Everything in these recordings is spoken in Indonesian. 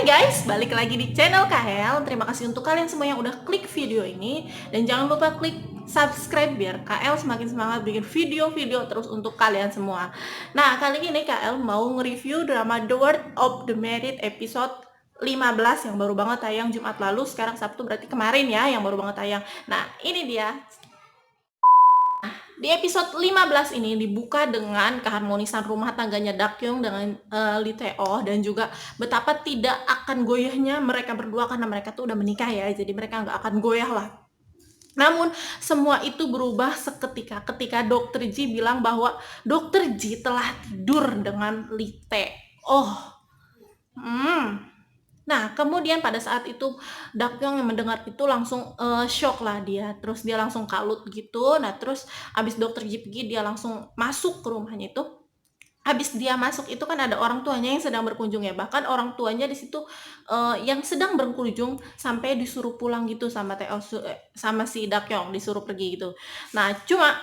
guys, balik lagi di channel KL. Terima kasih untuk kalian semua yang udah klik video ini. Dan jangan lupa klik subscribe biar KL semakin semangat bikin video-video terus untuk kalian semua. Nah, kali ini KL mau nge-review drama The World of the Married episode 15 yang baru banget tayang Jumat lalu. Sekarang Sabtu berarti kemarin ya yang baru banget tayang. Nah, ini dia. Di episode 15 ini dibuka dengan keharmonisan rumah tangganya Dakyung dengan Lee Tae-oh, dan juga betapa tidak akan goyahnya mereka berdua karena mereka tuh udah menikah ya, jadi mereka nggak akan goyah lah. Namun semua itu berubah seketika ketika Dr. Ji bilang bahwa Dr. Ji telah tidur dengan Lee Tae-oh. Nah, kemudian pada saat itu Dakyung yang mendengar itu langsung shock lah dia. Terus dia langsung kalut gitu. Nah, terus abis dokter Ji pergi, dia langsung masuk ke rumahnya itu. Habis dia masuk itu kan ada orang tuanya yang sedang berkunjung ya. Bahkan orang tuanya di situ yang sedang berkunjung sampai disuruh pulang gitu sama sama si Dakyung, disuruh pergi gitu. Nah, cuma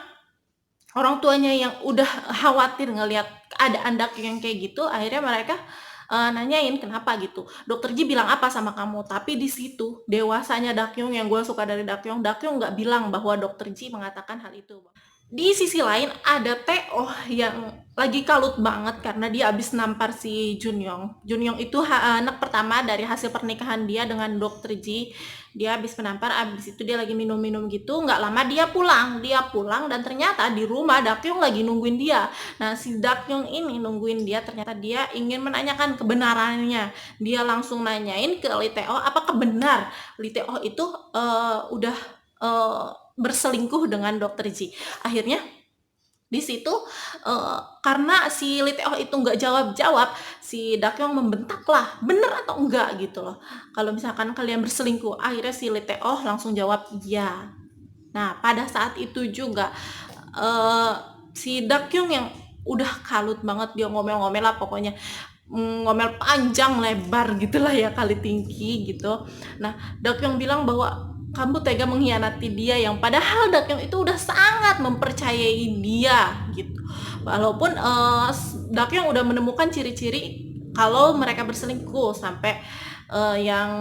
orang tuanya yang udah khawatir ngelihat keadaan Dakyung yang kayak gitu, akhirnya mereka nanyain kenapa gitu. Dokter Ji bilang apa sama kamu? Tapi di situ dewasanya Dakyung, yang gue suka dari Dakyung nggak bilang bahwa Dokter Ji mengatakan hal itu. Di sisi lain ada Tae-oh yang lagi kalut banget karena dia habis nampar si Junyong. Junyong itu anak pertama dari hasil pernikahan dia dengan Dokter Ji. Dia habis menampar, habis itu dia lagi minum-minum gitu. Nggak lama dia pulang dan ternyata di rumah Dakyung lagi nungguin dia. Nah, si Dakyung ini nungguin dia, ternyata dia ingin menanyakan kebenarannya. Dia langsung nanyain ke Lee Tae-oh apakah benar Lee Tae-oh itu udah berselingkuh dengan Dokter Ji. Akhirnya di situ karena si Lee Tae-oh itu nggak jawab, si Dakyung membentak lah, bener atau enggak gitu loh. Kalau misalkan kalian berselingkuh, akhirnya si Lee Tae-oh langsung jawab iya. Nah, pada saat itu juga si Dakyung yang udah kalut banget, dia ngomel-ngomel lah pokoknya, ngomel panjang lebar gitulah ya, kali tinggi gitu. Nah, Dakyung bilang bahwa kamu tega mengkhianati dia, yang padahal Dakyung itu udah sangat mempercayai dia gitu. Walaupun Dakyung udah menemukan ciri-ciri kalau mereka berselingkuh sampai yang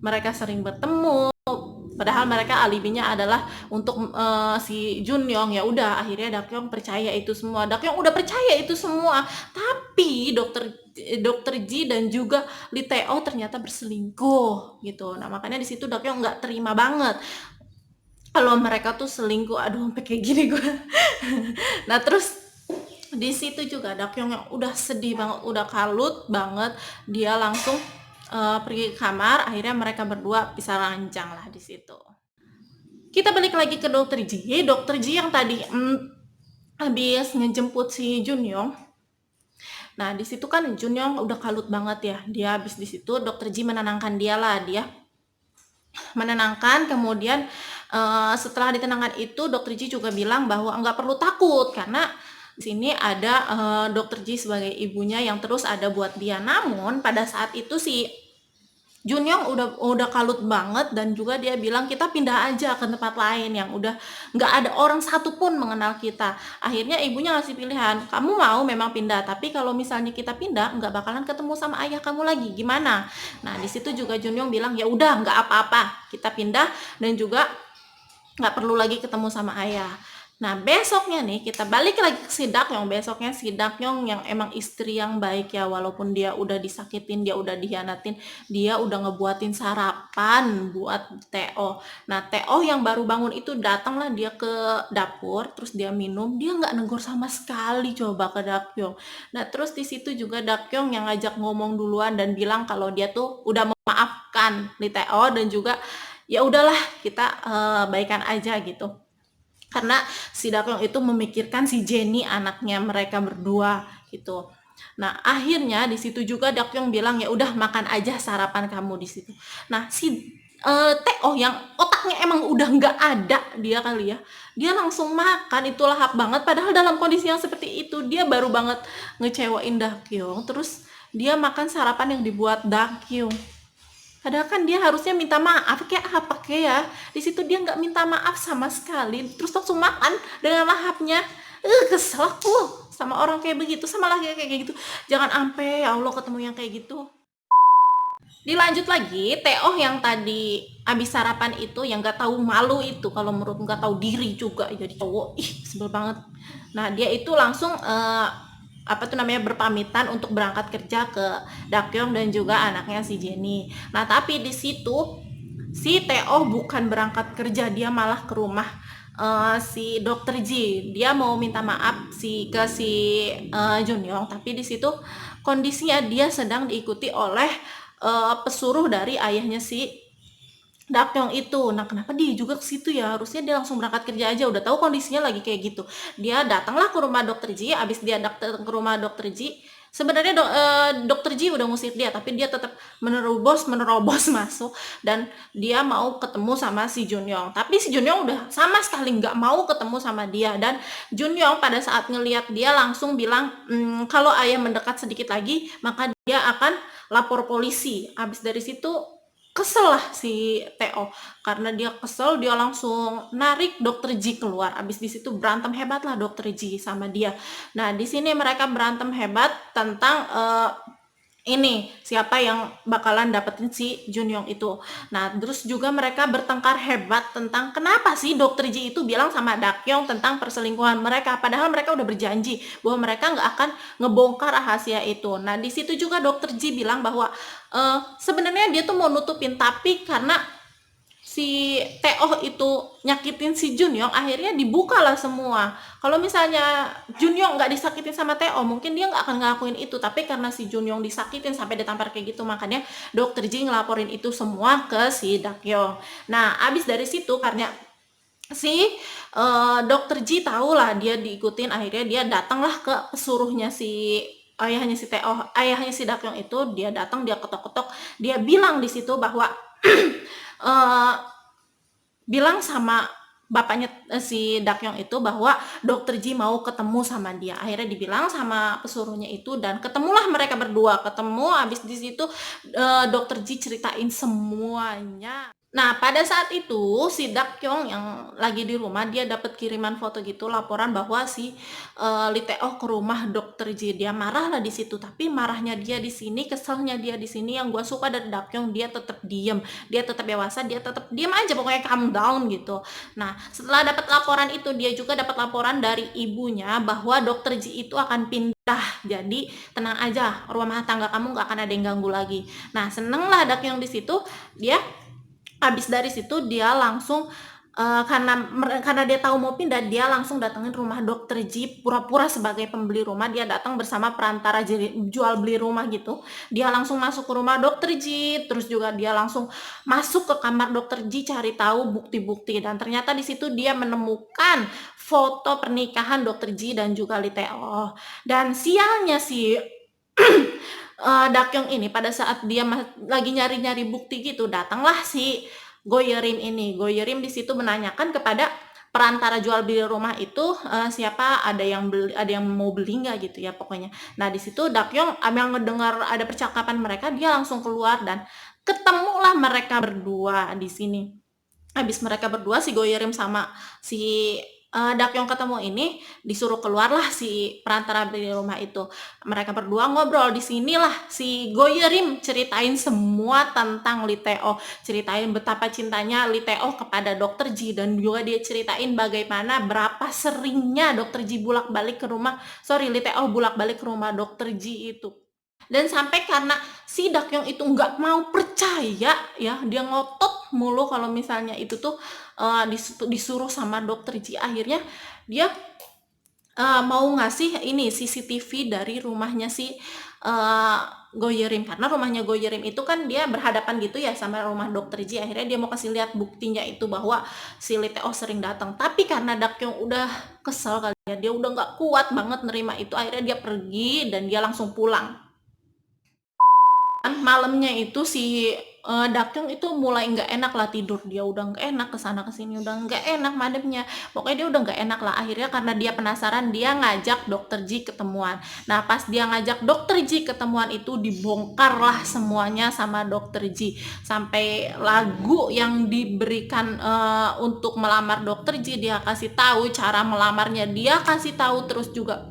mereka sering bertemu, padahal mereka alibinya adalah untuk si Junyong. Ya udah, akhirnya Dakyung percaya itu semua. Dakyung udah percaya itu semua, tapi dokter Ji dan juga Lee Tae-oh ternyata berselingkuh gitu. Nah, makanya di situ Dakyung nggak terima banget kalau mereka tuh selingkuh. Aduh, sampai kayak gini gue. Nah, terus di situ juga Dakyung yang udah sedih banget, udah kalut banget, dia langsung pergi ke kamar. Akhirnya mereka berdua bisa ranjang lah di situ. Kita balik lagi ke dokter Ji. Dokter Ji yang tadi habis ngejemput si Junyong. Nah, di situ kan Junyong udah kalut banget ya. Dia habis di situ dokter Ji menenangkan dia lah, dia menenangkan. Kemudian setelah ditenangkan itu dokter Ji juga bilang bahwa nggak perlu takut karena di sini ada dokter Ji sebagai ibunya yang terus ada buat dia. Namun pada saat itu si Junyong udah kalut banget, dan juga dia bilang kita pindah aja ke tempat lain yang udah nggak ada orang satupun mengenal kita. Akhirnya ibunya ngasih pilihan, kamu mau memang pindah, tapi kalau misalnya kita pindah nggak bakalan ketemu sama ayah kamu lagi, gimana? Nah, di situ juga Junyong bilang ya udah nggak apa-apa, kita pindah dan juga nggak perlu lagi ketemu sama ayah. Nah, besoknya nih kita balik lagi ke si Dakyong. Besoknya si Dakyong yang emang istri yang baik ya, walaupun dia udah disakitin, dia udah dihianatin, dia udah ngebuatin sarapan buat Tae-oh. Nah, Tae-oh yang baru bangun itu datanglah dia ke dapur, terus dia minum, dia nggak negor sama sekali coba ke Dakyong. Nah, terus di situ juga Dakyong yang ngajak ngomong duluan dan bilang kalau dia tuh udah memaafkan Lee Tae-oh, dan juga ya udahlah kita baikan aja gitu. Karena si Dakyong itu memikirkan si Jenny, anaknya mereka berdua gitu. Nah, akhirnya di situ juga Dakyong bilang ya udah makan aja sarapan kamu di situ. Nah, si Tae-oh yang otaknya emang udah nggak ada dia kali ya, dia langsung makan, itu lahap banget. Padahal dalam kondisi yang seperti itu dia baru banget ngecewain Dakyong, terus dia makan sarapan yang dibuat Dakyong. Padahal kan dia harusnya minta maaf kayak apa kayak ya. Di situ dia nggak minta maaf sama sekali, terus langsung makan dengan lahapnya. Kesel aku sama orang kayak begitu, sama laki kayak gitu. Jangan sampai ya Allah ketemu yang kayak gitu. Dilanjut lagi, Teo yang tadi abis sarapan itu, yang nggak tahu malu itu, kalau menurut nggak tahu diri juga jadi cowok, ih sebel banget. Nah dia itu langsung apa tuh namanya, berpamitan untuk berangkat kerja ke Dakyong dan juga anaknya si Jenny. Nah tapi di situ si Teo bukan berangkat kerja, dia malah ke rumah si dokter Ji. Dia mau minta maaf ke si Junyong, tapi di situ kondisinya dia sedang diikuti oleh pesuruh dari ayahnya si Dakyong itu. Nah kenapa dia juga ke situ ya, harusnya dia langsung berangkat kerja aja, udah tahu kondisinya lagi kayak gitu. Dia datanglah ke rumah dokter Ji. Abis dia datang ke rumah dokter Ji, sebenarnya dokter Ji udah ngusir dia, tapi dia tetap menerobos masuk, dan dia mau ketemu sama si Junyong. Tapi si Junyong udah sama sekali nggak mau ketemu sama dia, dan Junyong pada saat ngelihat dia langsung bilang, kalau ayah mendekat sedikit lagi maka dia akan lapor polisi. Abis dari situ kesel lah si Teo, karena dia kesel dia langsung narik dokter Ji keluar. Abis di situ berantem hebat lah dokter Ji sama dia. Nah di sini mereka berantem hebat tentang ini siapa yang bakalan dapetin si Junyong itu. Nah terus juga mereka bertengkar hebat tentang kenapa sih dokter Ji itu bilang sama Dakyong tentang perselingkuhan mereka, padahal mereka udah berjanji bahwa mereka nggak akan ngebongkar rahasia itu. Nah di situ juga dokter Ji bilang bahwa sebenarnya dia tuh mau nutupin, tapi karena si Teo itu nyakitin si Junyong, akhirnya dibukalah semua. Kalau misalnya Junyong nggak disakitin sama Teo, mungkin dia nggak akan ngelakuin itu, tapi karena si Junyong disakitin sampai ditampar kayak gitu, makanya dokter Ji ngelaporin itu semua ke si Dakyong. Nah abis dari situ, karena si dokter Ji tahu lah dia diikutin, akhirnya dia datanglah ke pesuruhnya si ayahnya si Teo, ayahnya si Dakyong itu. Dia datang, dia ketok-ketok, dia bilang di situ bahwa uh, bilang sama bapaknya si Dakyong itu bahwa dokter Ji mau ketemu sama dia. Akhirnya dibilang sama pesuruhnya itu, dan ketemulah mereka berdua. Ketemu, habis di situ dokter Ji ceritain semuanya. Nah pada saat itu si Dakyong yang lagi di rumah, dia dapat kiriman foto gitu, laporan bahwa si Lee Tae-oh ke rumah dokter Ji. Dia marah lah di situ, tapi marahnya dia di sini, keselnya dia di sini, yang gue suka dari Dakyong, dia tetap diem, dia tetap dewasa, dia tetap diem aja, pokoknya calm down gitu. Nah setelah dapat laporan itu, dia juga dapat laporan dari ibunya bahwa dokter Ji itu akan pindah, jadi tenang aja, rumah tangga kamu nggak akan ada yang ganggu lagi. Nah seneng lah Dakyong di situ. Dia habis dari situ dia langsung karena dia tahu mau pindah, dia langsung datengin rumah dokter Ji, pura-pura sebagai pembeli rumah. Dia datang bersama perantara jual beli rumah gitu. Dia langsung masuk ke rumah dokter Ji, terus juga dia langsung masuk ke kamar dokter Ji cari tahu bukti-bukti, dan ternyata di situ dia menemukan foto pernikahan dokter Ji dan juga Lee Tae-oh. Dan sialnya si Dakyong ini, pada saat dia lagi nyari-nyari bukti gitu, datanglah si Goyerim ini. Goyerim di situ menanyakan kepada perantara jual beli rumah itu, siapa, ada yang mau beli nggak gitu ya pokoknya. Nah di situ Dakyong ambil ngedengar ada percakapan mereka, dia langsung keluar dan ketemulah mereka berdua di sini. Habis mereka berdua, si Goyerim sama si Dakyong ketemu ini, disuruh keluarlah si perantara beli rumah itu. Mereka berdua ngobrol. Di sinilah si Goyerim ceritain semua tentang Lee Tae-oh, ceritain betapa cintanya Lee Tae-oh kepada dokter Ji, dan juga dia ceritain bagaimana berapa seringnya dokter Ji Lee Tae-oh bolak-balik ke rumah dokter Ji itu. Dan sampai karena si Dakyong itu nggak mau percaya ya, dia ngotot mulu kalau misalnya itu tuh disuruh sama dokter Ji. Akhirnya dia mau ngasih ini CCTV dari rumahnya si Goyerim, karena rumahnya Goyerim itu kan dia berhadapan gitu ya sama rumah dokter Ji. Akhirnya dia mau kasih lihat buktinya itu bahwa si Lee Tae-oh sering datang, tapi karena Dakyong udah kesel kali ya, dia udah nggak kuat banget nerima itu, akhirnya dia pergi dan dia langsung pulang. Malamnya itu si Dakyong itu mulai nggak enak lah tidur, dia udah nggak enak, kesana kesini udah nggak enak mademnya, pokoknya dia udah nggak enak lah. Akhirnya karena dia penasaran, dia ngajak dokter Ji ketemuan. Nah pas dia ngajak dokter Ji ketemuan itu, dibongkar lah semuanya sama dokter Ji, sampai lagu yang diberikan untuk melamar dokter Ji dia kasih tahu, cara melamarnya dia kasih tahu, terus juga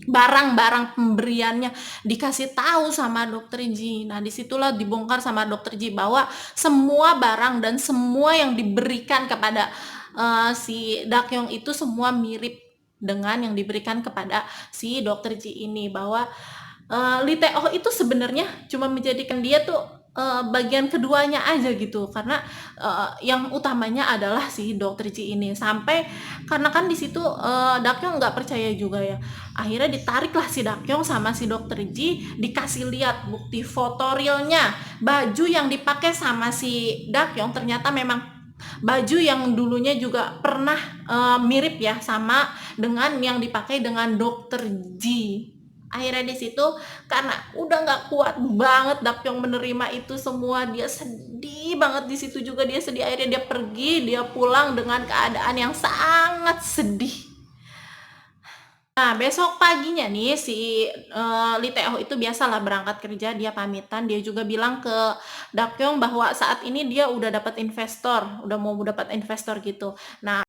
barang-barang pemberiannya dikasih tahu sama dokter Ji. Nah, disitulah dibongkar sama dokter Ji bahwa semua barang dan semua yang diberikan kepada si Dakyong itu semua mirip dengan yang diberikan kepada si dokter Ji ini, bahwa Lee Tae-oh itu sebenarnya cuma menjadikan dia tuh bagian keduanya aja gitu, karena yang utamanya adalah si dokter Ji ini. Sampai karena kan di situ Dakyong nggak percaya juga ya, akhirnya ditariklah si Dakyong sama si dokter Ji, dikasih lihat bukti foto realnya, baju yang dipakai sama si Dakyong ternyata memang baju yang dulunya juga pernah mirip ya sama dengan yang dipakai dengan dokter Ji. Akhirnya di situ karena udah nggak kuat banget Dakyong menerima itu semua, dia sedih banget. Di situ juga dia sedih, akhirnya dia pergi, dia pulang dengan keadaan yang sangat sedih. Nah, besok paginya nih si Lee Tae-oh itu biasalah berangkat kerja, dia pamitan, dia juga bilang ke Dakyong bahwa saat ini dia udah dapat investor, udah mau dapat investor gitu. Nah,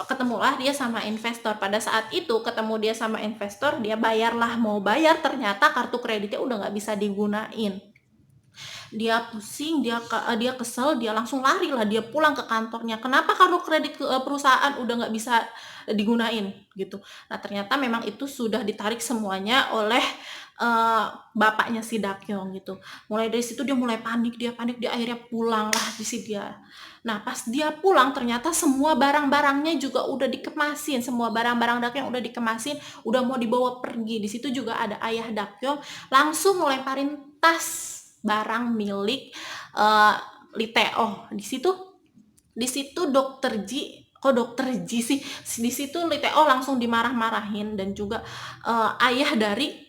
ketemulah dia sama investor. Pada saat itu ketemu dia sama investor, dia bayarlah, mau bayar ternyata kartu kreditnya udah nggak bisa digunain. Dia pusing, dia kesel, dia langsung lari lah, dia pulang ke kantornya. Kenapa kartu kredit perusahaan udah nggak bisa digunain gitu. Nah, ternyata memang itu sudah ditarik semuanya oleh bapaknya si Dakyong gitu. Mulai dari situ dia mulai panik, dia akhirnya pulang lah di sini dia. Nah, pas dia pulang ternyata semua barang-barangnya juga udah dikemasin, semua barang-barang Dakyong udah dikemasin, udah mau dibawa pergi. Di situ juga ada ayah Dakyong, langsung ngelemparin tas barang milik Lee Tae-oh. Di situ dokter Ji, kok dokter Ji sih, di situ Lee Tae-oh langsung dimarah-marahin, dan juga ayah dari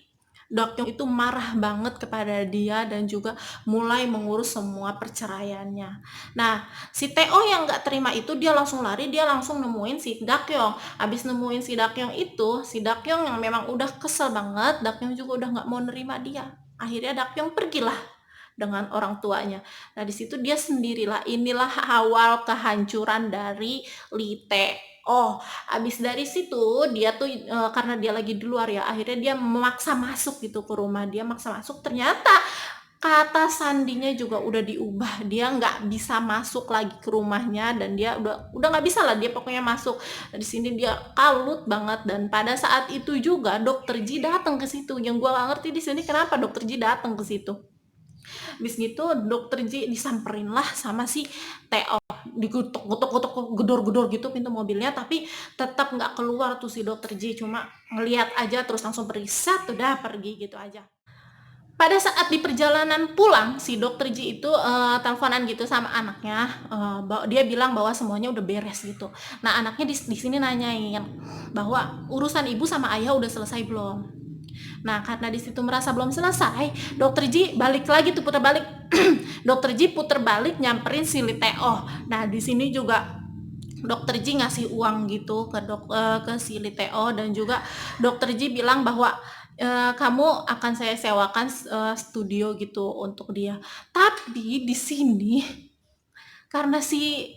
Dakyong itu marah banget kepada dia dan juga mulai mengurus semua perceraiannya. Nah, si Tae-oh yang nggak terima itu dia langsung lari, dia langsung nemuin si Dakyong. Habis nemuin si Dakyong itu, si Dakyong yang memang udah kesel banget, Dakyong juga udah nggak mau nerima dia. Akhirnya Dakyong pergilah dengan orang tuanya. Nah, di situ dia sendirilah. Inilah awal kehancuran dari Lee Tae-oh. Abis dari situ dia tuh karena dia lagi di luar ya, akhirnya dia memaksa masuk gitu ke rumah. Dia maksa masuk, ternyata kata sandinya juga udah diubah, dia nggak bisa masuk lagi ke rumahnya, dan dia udah nggak bisa lah dia pokoknya masuk. Nah, di sini dia kalut banget, dan pada saat itu juga dokter Ji datang ke situ. Yang gua nggak ngerti di sini kenapa dokter Ji datang ke situ. Habis gitu dokter Ji disamperin lah sama si Teo, digutok-gutok gedor-gedor gitu pintu mobilnya, tapi tetap nggak keluar tuh si dokter Ji, cuma ngelihat aja terus langsung berisat udah pergi gitu aja. Pada saat di perjalanan pulang, si dokter Ji itu teleponan gitu sama anaknya, dia bilang bahwa semuanya udah beres gitu. Nah, anaknya di sini nanyain bahwa urusan ibu sama ayah udah selesai belum. Nah, karena di situ merasa belum selesai, dokter Ji balik lagi tuh, putar balik. Dokter Ji putar balik nyamperin si Lee Tae-oh. Nah, di sini juga dokter Ji ngasih uang gitu ke si Lee Tae-oh, dan juga dokter Ji bilang bahwa kamu akan saya sewakan studio gitu untuk dia. Tapi di sini karena si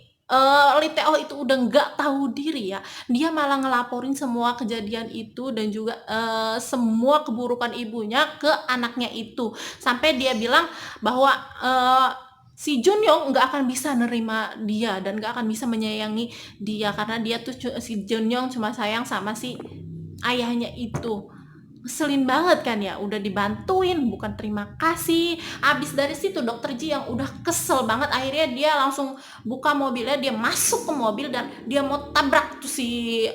Lee Tae-oh itu udah nggak tahu diri ya, dia malah ngelaporin semua kejadian itu dan juga semua keburukan ibunya ke anaknya itu. Sampai dia bilang bahwa si Junyoung nggak akan bisa nerima dia dan nggak akan bisa menyayangi dia, karena dia tuh si Junyoung cuma sayang sama si ayahnya itu. Ngeselin banget kan ya, udah dibantuin bukan terima kasih. Abis dari situ dokter Ji yang udah kesel banget, akhirnya dia langsung buka mobilnya, dia masuk ke mobil dan dia mau tabrak tuh si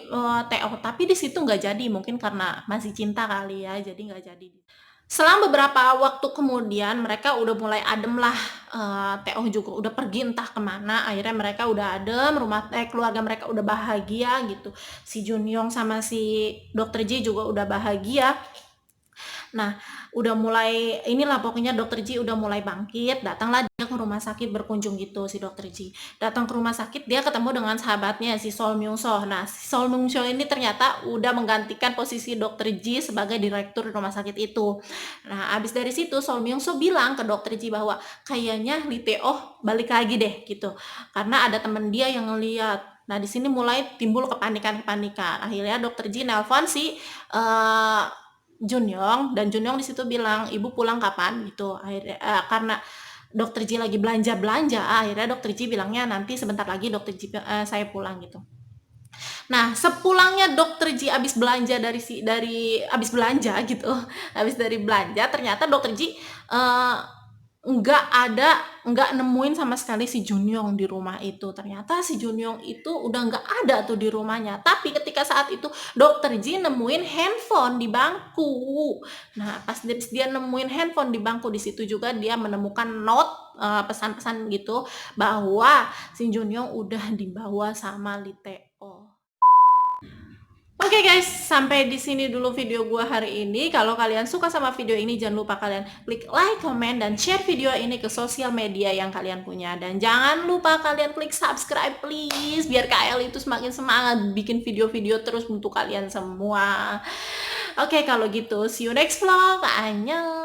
Teo. Tapi di situ nggak jadi, mungkin karena masih cinta kali ya, jadi nggak jadi. Selang beberapa waktu kemudian mereka udah mulai adem lah, Teo juga udah pergi entah kemana. Akhirnya mereka udah adem, keluarga mereka udah bahagia gitu. Si Junyoung sama si dokter Ji juga udah bahagia. Nah, udah mulai inilah pokoknya dokter Ji udah mulai bangkit, datanglah dia ke rumah sakit berkunjung gitu si dokter Ji. Datang ke rumah sakit, dia ketemu dengan sahabatnya si Sol Myung So. Nah, si Sol Myung So ini ternyata udah menggantikan posisi dokter Ji sebagai direktur rumah sakit itu. Nah, abis dari situ Sol Myung So bilang ke dokter Ji bahwa kayaknya Lee Tae-oh balik lagi deh gitu. Karena ada temen dia yang ngeliat. Nah, di sini mulai timbul kepanikan. Akhirnya dokter Ji nelpon si Junyong, dan Junyong di situ bilang, "Ibu pulang kapan?" Gitu. Akhirnya karena Dokter Ji lagi belanja-belanja, akhirnya Dokter Ji bilangnya, "Nanti sebentar lagi Dokter Ji saya pulang," gitu. Nah, sepulangnya Dokter Ji abis belanja dari abis belanja gitu, habis dari belanja, ternyata Dokter Ji nggak nemuin sama sekali si Junyong di rumah itu. Ternyata si Junyong itu udah nggak ada tuh di rumahnya. Tapi ketika saat itu Dokter Ji nemuin handphone di bangku. Nah, pas dia nemuin handphone di bangku, di situ juga dia menemukan note pesan-pesan gitu bahwa si Junyong udah dibawa sama Lee Tae-oh. Oke guys, sampai di sini dulu video gua hari ini. Kalau kalian suka sama video ini, jangan lupa kalian klik like, comment, dan share video ini ke sosial media yang kalian punya. Dan jangan lupa kalian klik subscribe please, biar KL itu semakin semangat bikin video-video terus untuk kalian semua. Oke, kalau gitu see you next vlog. Annyeong.